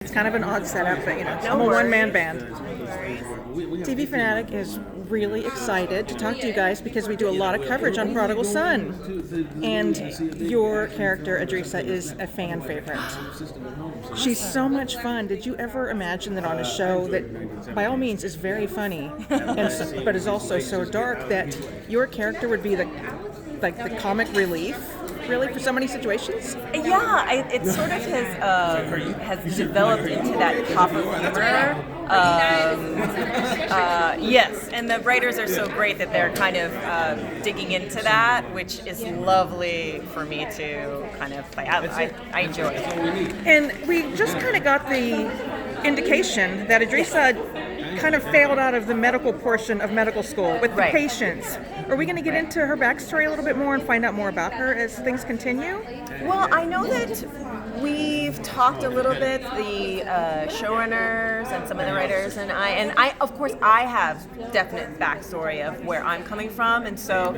It's kind of an odd setup, but No I'm a worries. one-man band. TV Fanatic is really excited to talk to you guys because we do a lot of coverage on Prodigal Son. And your character, Adrisa, is a fan favorite. She's so much fun. Did you ever imagine that on a show that, by all means, is very funny, but is also so dark, that your character would be the comic relief, really, for so many situations? Yeah, it sort of has developed into that pop of humor. Yes, and the writers are so great that they're kind of digging into that, which is lovely for me to kind of play out. I enjoy it. And we just kind of got the indication that Adrisa kind of failed out of the medical portion of medical school with the patients. Are we going to get into her backstory a little bit more and find out more about her as things continue? Well, I know that we've talked a little bit, the showrunners and some of the writers, and I, of course, I have definite backstory of where I'm coming from, and so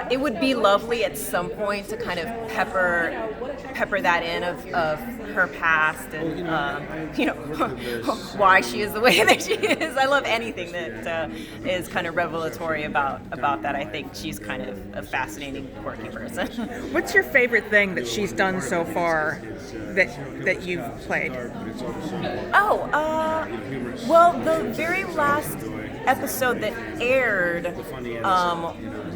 it would be lovely at some point to kind of pepper that in of her past and why she is the way that she is. I love anything that is kind of revelatory about that. I think she's kind of a fascinating, quirky person. What's your favorite thing that she's done so far that you've played? Well, the very last episode that aired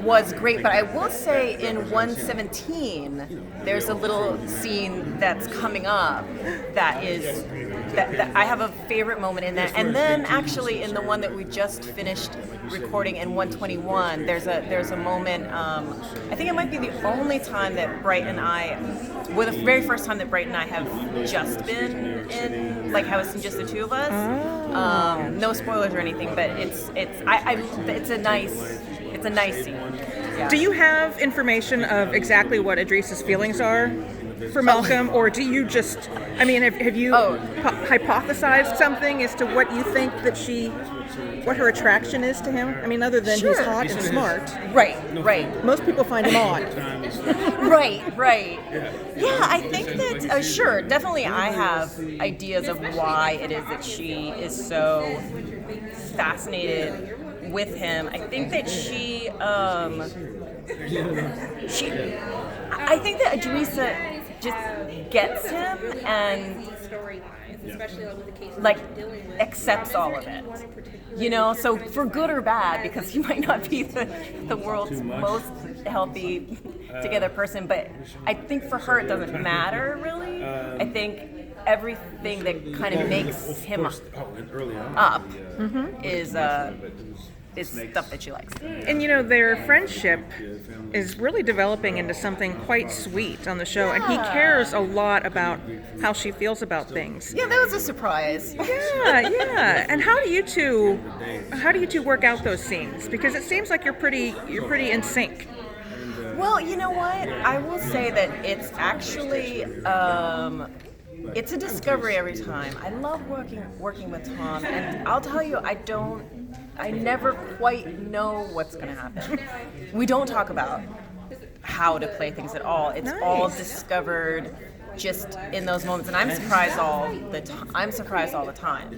was great, but I will say in 117 there's a little scene that's coming up that I have a favorite moment in that, and then actually in the one that we just finished recording in 121 there's a moment, I think it might be the only time that Bright and I, well, the very first time that Bright and I have just been in, like, how it's just the two of us. No spoilers or anything, but it's a nice scene. Yeah. Do you have information of exactly what Adrisa's feelings are for Malcolm, or do you just, have you hypothesized something as to what you think that what her attraction is to him? Other than he's hot and smart. Right. Most people find him odd. Right. Yeah, I think that, sure, definitely I have ideas of why it is that she is so fascinated with him. I think that I think that Adrisa just gets him and accepts all of it. So for good or bad, because he might not be the world's most healthy together person, but I think for her it doesn't matter really. I think everything that kind of makes him up is stuff that she likes. And their friendship is really developing into something quite sweet on the show, and he cares a lot about how she feels about things. Yeah, that was a surprise. Yeah. And how do you two work out those scenes? Because it seems like you're pretty in sync. Well, you know what? I will say that it's actually it's a discovery every time. I love working with Tom, and I'll tell you, I never quite know what's going to happen. We don't talk about how to play things at all. It's all discovered just in those moments, and I'm surprised all the time,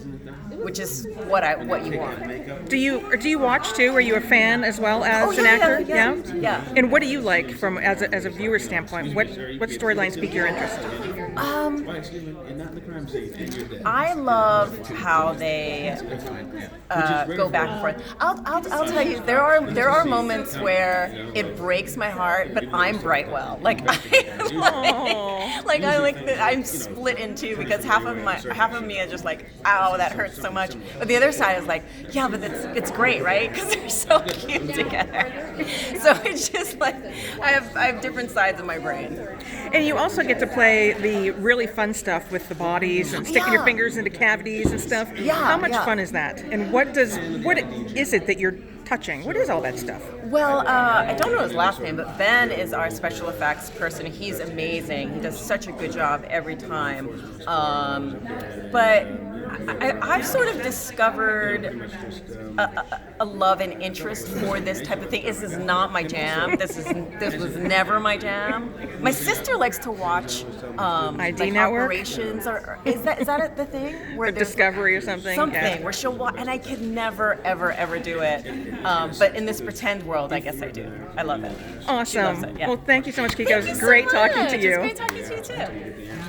which is what you want. Do you watch too? Are you a fan as well as an actor? Yeah. And what do you like from as a viewer standpoint? What storylines pique your interest? I love how they go back and forth. I'll tell you, there are moments where it breaks my heart, but I'm Brightwell. I'm split in two, because half of me is just like, ow, that hurts so much, but the other side is like, yeah, but it's great, right? Because they're so cute together. So it's just like I have different sides of my brain. And you also get to play the really fun stuff with the bodies and sticking your fingers into cavities and stuff. Yeah. How much fun is that? And what is it that you're touching? What is all that stuff? Well, I don't know his last name, but Ben is our special effects person. He's amazing. He does such a good job every time. But I've sort of discovered a love and interest for this type of thing. This is not my jam. This was never my jam. My sister likes to watch ID Network? operations, or is that the thing where Or Discovery or something? something Yeah. where she'll watch, and I could never ever do it. But in this pretend world, I guess I do. I love it. She Awesome. loves it, yeah. Well, thank you so much, Keiko. Thank It you was so great talking much. to you. It's great talking to you too.